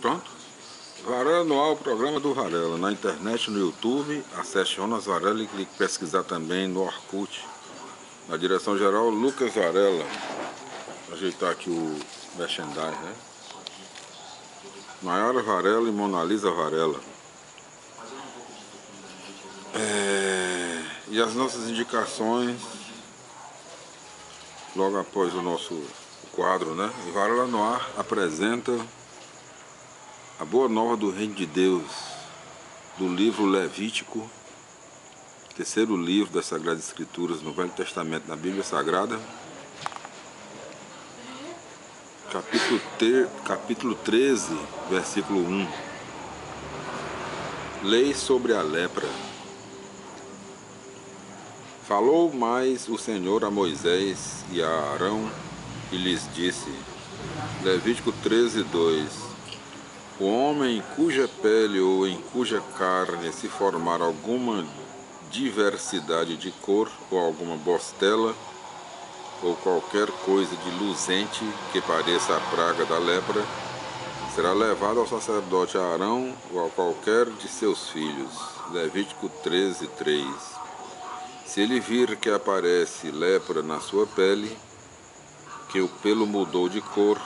Pronto? Varela no ar, o programa do Varela. Na internet, no YouTube, acesse Jonas Varela e clique pesquisar também no Orkut. Na direção geral, Lucas Varela. Vou ajeitar aqui o merchandise, né? Maiara Varela e Mona Lisa Varela. E as nossas indicações logo após o nosso quadro, né? E Varela no ar apresenta a boa nova do Reino de Deus, do livro Levítico, terceiro livro das Sagradas Escrituras no Velho Testamento, na Bíblia Sagrada, capítulo 13, versículo 1. Lei sobre a lepra. Falou mais o Senhor a Moisés e a Arão e lhes disse, Levítico 13, 2: O homem cuja pele ou em cuja carne se formar alguma diversidade de cor ou alguma bostela ou qualquer coisa de luzente que pareça a praga da lepra, será levado ao sacerdote Arão ou a qualquer de seus filhos. Levítico 13, 3. Se ele vir que aparece lepra na sua pele, que o pelo mudou de cor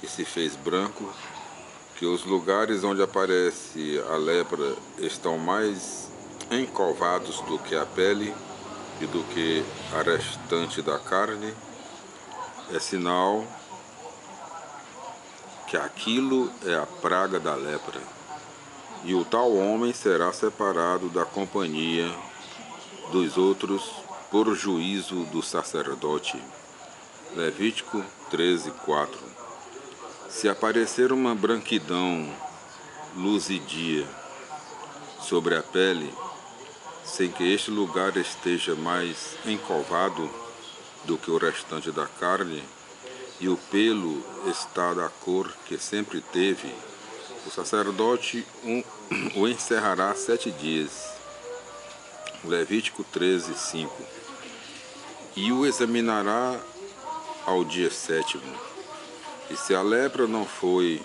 e se fez branco, que os lugares onde aparece a lepra estão mais encovados do que a pele e do que a restante da carne, é sinal que aquilo é a praga da lepra, e o tal homem será separado da companhia dos outros por juízo do sacerdote. Levítico 13, 4. Se aparecer uma branquidão luzidia sobre a pele, sem que este lugar esteja mais encovado do que o restante da carne, e o pelo está da cor que sempre teve, o sacerdote o encerrará 7 dias. Levítico 13, 5. E o examinará ao dia 7º. E se a lepra não foi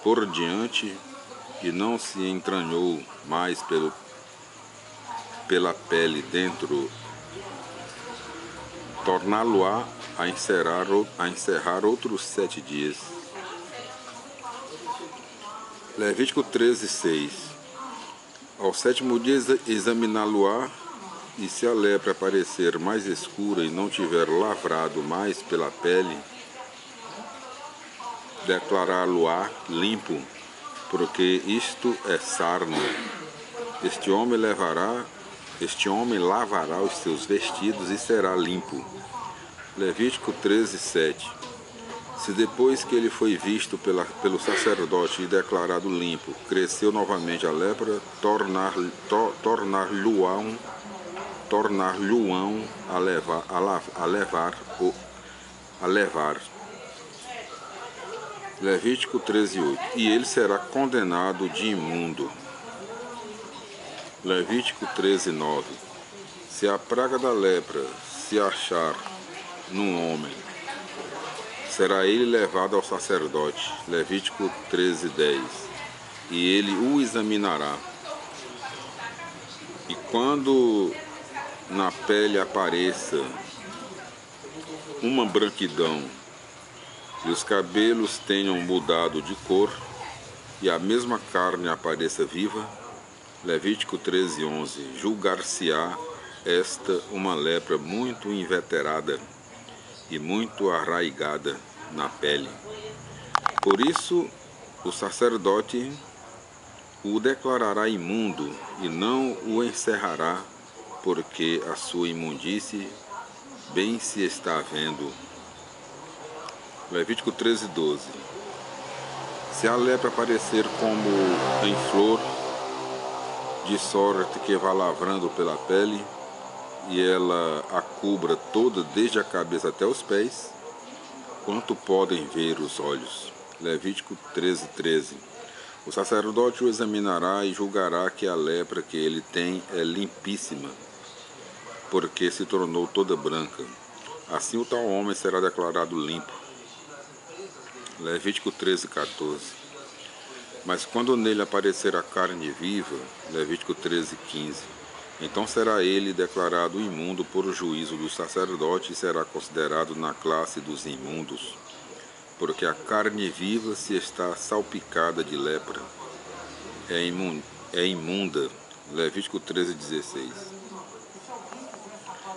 por diante e não se entranhou mais pela pele dentro, torná-lo-á a encerrar outros 7 dias. Levítico 13, 6. Ao 7º dia examiná-lo-á, e se a lepra aparecer mais escura e não tiver lavrado mais pela pele, declará-lo-á limpo, porque isto é sarna. Este homem lavará os seus vestidos e será limpo. Levítico 13, 7. Se depois que ele foi visto pelo sacerdote e declarado limpo, cresceu novamente a lepra, tornar-lhe-ão a levar. Levítico 13, 8. E ele será condenado de imundo. Levítico 13, 9. Se a praga da lepra se achar num homem, será ele levado ao sacerdote. Levítico 13, 10. E ele o examinará. E quando na pele apareça uma branquidão, e os cabelos tenham mudado de cor, e a mesma carne apareça viva, Levítico 13, 11, julgar-se-á esta uma lepra muito inveterada e muito arraigada na pele. Por isso, o sacerdote o declarará imundo e não o encerrará, porque a sua imundície bem se está vendo. Levítico 13, 12. Se a lepra aparecer como em flor, de sorte que vá lavrando pela pele, e ela a cubra toda desde a cabeça até os pés, quanto podem ver os olhos. Levítico 13, 13. O sacerdote o examinará e julgará que a lepra que ele tem é limpíssima, porque se tornou toda branca. Assim o tal homem será declarado limpo. Levítico 13, 14. Mas quando nele aparecer a carne viva, Levítico 13:15, então será ele declarado imundo por juízo do sacerdote e será considerado na classe dos imundos, porque a carne viva, se está salpicada de lepra, é imunda. Levítico 13:16.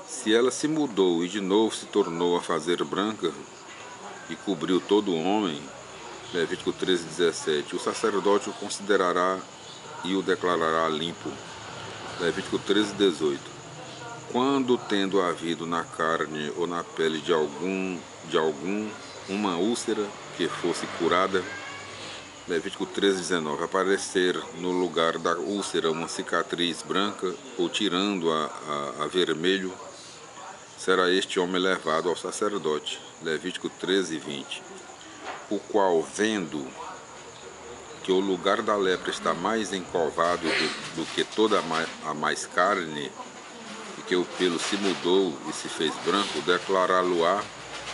Se ela se mudou e de novo se tornou a fazer branca e cobriu todo o homem, Levítico 13:17, o sacerdote o considerará e o declarará limpo. Levítico 13:18. Quando tendo havido na carne ou na pele de algum uma úlcera que fosse curada, Levítico 13:19, aparecer no lugar da úlcera uma cicatriz branca ou tirando-a a vermelho, será este homem levado ao sacerdote. Levítico 13:20, o qual, vendo que o lugar da lepra está mais encovado do que toda a mais carne, e que o pelo se mudou e se fez branco, declará-lo-á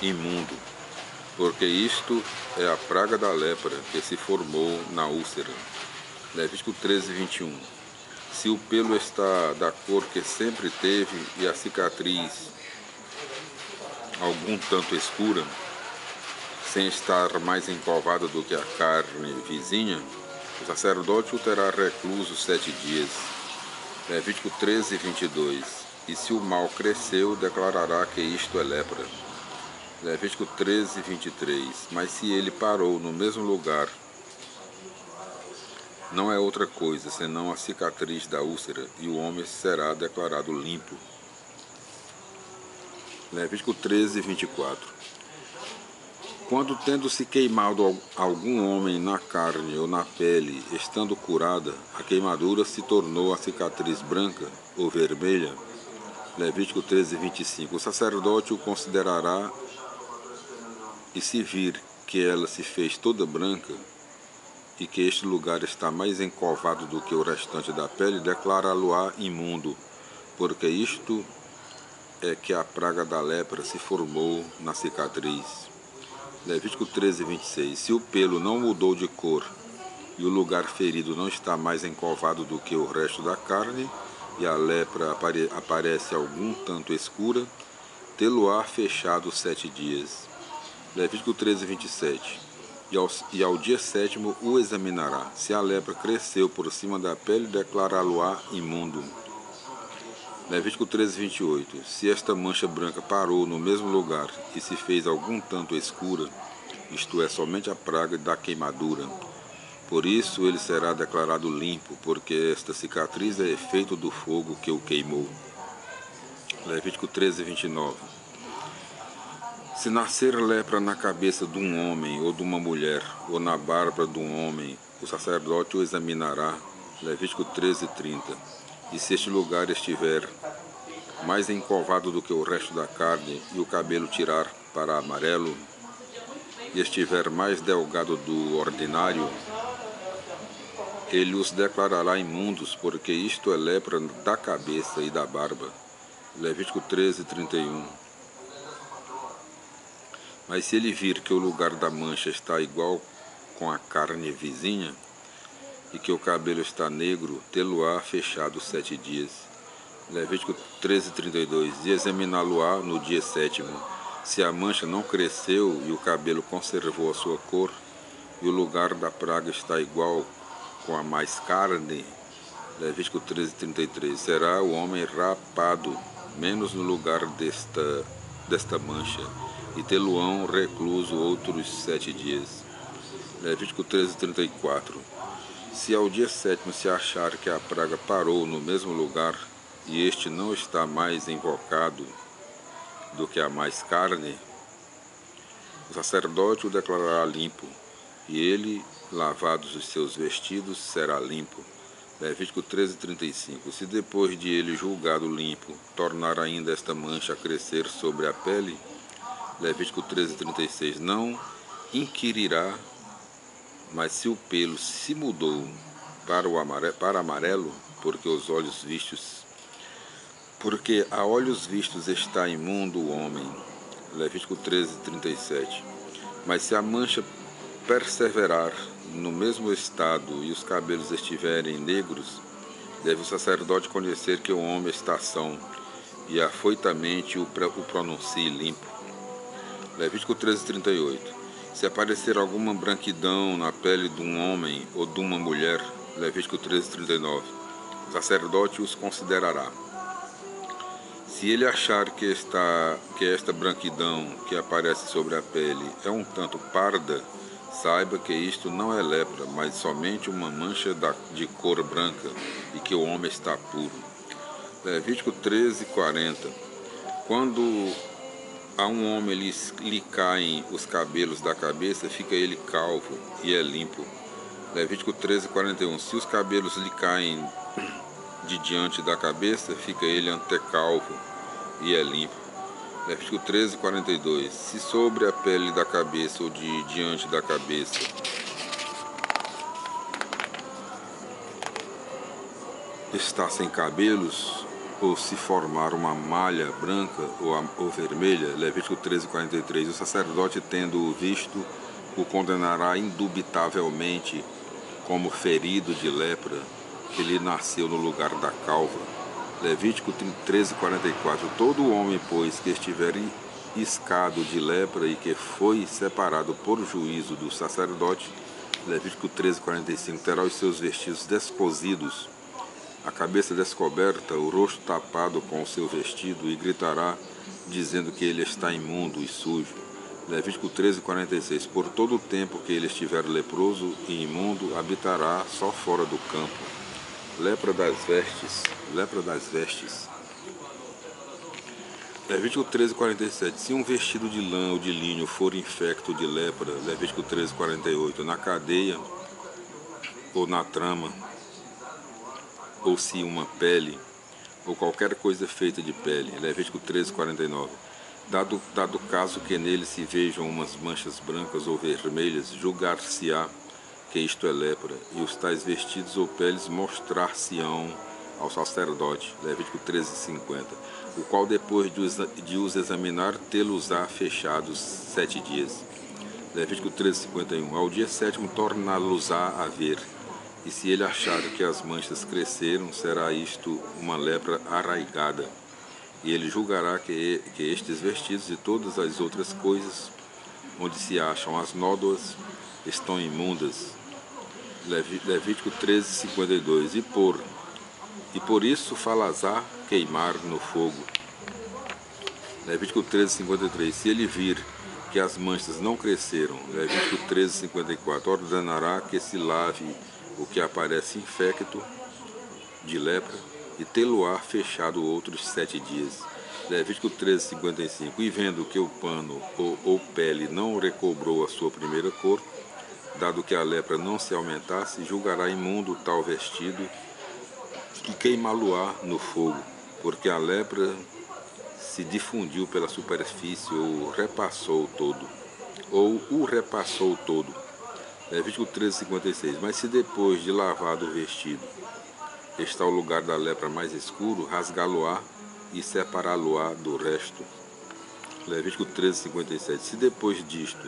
imundo, porque isto é a praga da lepra que se formou na úlcera. Levítico 13:21. Se o pelo está da cor que sempre teve e a cicatriz algum tanto escura, sem estar mais encovada do que a carne vizinha, o sacerdote o terá recluso 7 dias. Levítico 13:22. E se o mal cresceu, declarará que isto é lepra. Levítico 13:23. Mas se ele parou no mesmo lugar, não é outra coisa senão a cicatriz da úlcera, e o homem será declarado limpo. Levítico 13:24. Quando tendo se queimado algum homem na carne ou na pele, estando curada, a queimadura se tornou a cicatriz branca ou vermelha, Levítico 13:25, o sacerdote o considerará, e se vir que ela se fez toda branca, e que este lugar está mais encovado do que o restante da pele, declará-lo-á imundo, porque isto é que a praga da lepra se formou na cicatriz. Levítico 13:26. Se o pelo não mudou de cor e o lugar ferido não está mais encovado do que o resto da carne, e a lepra aparece algum tanto escura, tê-lo-á fechado 7 dias. Levítico 13:27. E ao dia 7º o examinará. Se a lepra cresceu por cima da pele, declará-lo-á imundo. Levítico 13:28. Se esta mancha branca parou no mesmo lugar e se fez algum tanto escura, isto é, somente a praga da queimadura, por isso ele será declarado limpo, porque esta cicatriz é efeito do fogo que o queimou. Levítico 13:29. Se nascer lepra na cabeça de um homem ou de uma mulher, ou na barba de um homem, o sacerdote o examinará. Levítico 13:30. E se este lugar estiver mais encovado do que o resto da carne, e o cabelo tirar para amarelo, e estiver mais delgado do ordinário, ele os declarará imundos, porque isto é lepra da cabeça e da barba. Levítico 13:31. Mas se ele vir que o lugar da mancha está igual com a carne vizinha, e que o cabelo está negro, tê-lo-á fechado 7 dias. Levítico 13:32. E examiná-lo-á no dia 7º. Se a mancha não cresceu e o cabelo conservou a sua cor, e o lugar da praga está igual com a mais carne, Levítico 13:33, será o homem rapado, menos no lugar desta mancha, e tê-lo-ão recluso outros 7 dias. Levítico 13:34. Se ao dia 7º se achar que a praga parou no mesmo lugar, e este não está mais invocado do que a mais carne, o sacerdote o declarará limpo, e ele, lavados os seus vestidos, será limpo. Levítico 13:35. Se depois de ele julgado limpo, tornar ainda esta mancha a crescer sobre a pele, Levítico 13:36, não inquirirá, mas se o pelo se mudou para amarelo, porque a olhos vistos está imundo o homem. Levítico 13:37. Mas se a mancha perseverar no mesmo estado e os cabelos estiverem negros, deve o sacerdote conhecer que o homem está são, e afoitamente o pronuncie limpo. Levítico 13:38. Se aparecer alguma branquidão na pele de um homem ou de uma mulher, Levítico 13:39, o sacerdote os considerará. Se ele achar que esta branquidão que aparece sobre a pele é um tanto parda, saiba que isto não é lepra, mas somente uma mancha de cor branca, e que o homem está puro. Levítico 13:40. Quando a um homem lhe caem os cabelos da cabeça, fica ele calvo e é limpo. Levítico 13:41. Se os cabelos lhe caem de diante da cabeça, fica ele antecalvo e é limpo. Levítico 13:42. Se sobre a pele da cabeça ou de diante da cabeça está sem cabelos, ou se formar uma malha branca ou vermelha, Levítico 13:43, o sacerdote, tendo-o visto, o condenará indubitavelmente como ferido de lepra, que lhe nasceu no lugar da calva. Levítico 13:44, todo homem, pois, que estiver iscado de lepra e que foi separado por juízo do sacerdote, Levítico 13:45, terá os seus vestidos descosidos, a cabeça descoberta, o rosto tapado com o seu vestido, e gritará, dizendo que ele está imundo e sujo. Levítico 13:46, por todo o tempo que ele estiver leproso e imundo, habitará só fora do campo. Lepra das vestes. Levítico 13:47, se um vestido de lã ou de linho for infecto de lepra, Levítico 13:48, na cadeia ou na trama, ou se uma pele, ou qualquer coisa feita de pele, Levítico 13:49, dado o caso que nele se vejam umas manchas brancas ou vermelhas, julgar-se-á que isto é lepra, e os tais vestidos ou peles mostrar-se-ão ao sacerdote, Levítico 13:50, o qual depois de os examinar, tê-los-á fechados 7 dias. Levítico 13:51, ao dia 7º torná-los-á a ver, e se ele achar que as manchas cresceram, será isto uma lepra arraigada, e ele julgará que estes vestidos e todas as outras coisas onde se acham as nódoas estão imundas. Levítico 13:52, e por isso falazá queimar no fogo. Levítico 13:53, se ele vir que as manchas não cresceram, Levítico 13:54, ordenará que se lave o que aparece infecto de lepra, e tê-lo-á fechado outros 7 dias. Levítico 13:55, e vendo que o pano ou pele não recobrou a sua primeira cor, dado que a lepra não se aumentasse, julgará imundo tal vestido e queimá-lo-á no fogo, porque a lepra se difundiu pela superfície ou o repassou todo. Levítico 13:56, mas se depois de lavado o vestido está o lugar da lepra mais escuro, rasgá-lo-á e separá-lo-á do resto. Levítico 13:57, se depois disto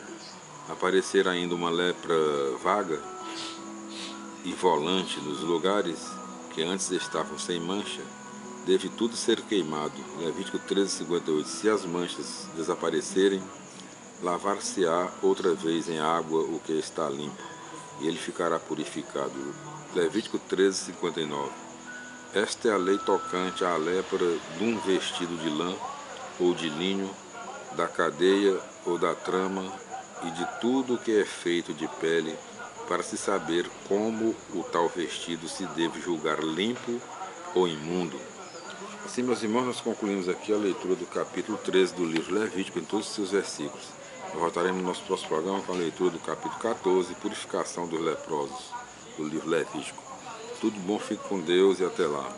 aparecer ainda uma lepra vaga e volante nos lugares que antes estavam sem mancha, deve tudo ser queimado. Levítico 13:58, se as manchas desaparecerem, lavar-se-á outra vez em água o que está limpo, e ele ficará purificado. Levítico 13:59, esta é a lei tocante à lepra de um vestido de lã ou de linho, da cadeia ou da trama, e de tudo o que é feito de pele, para se saber como o tal vestido se deve julgar limpo ou imundo. Assim, meus irmãos, nós concluímos aqui a leitura do capítulo 13 do livro Levítico, em todos os seus versículos. Nós voltaremos no nosso próximo programa com a leitura do capítulo 14, Purificação dos Leprosos, do livro Levítico. Tudo bom, fique com Deus e até lá.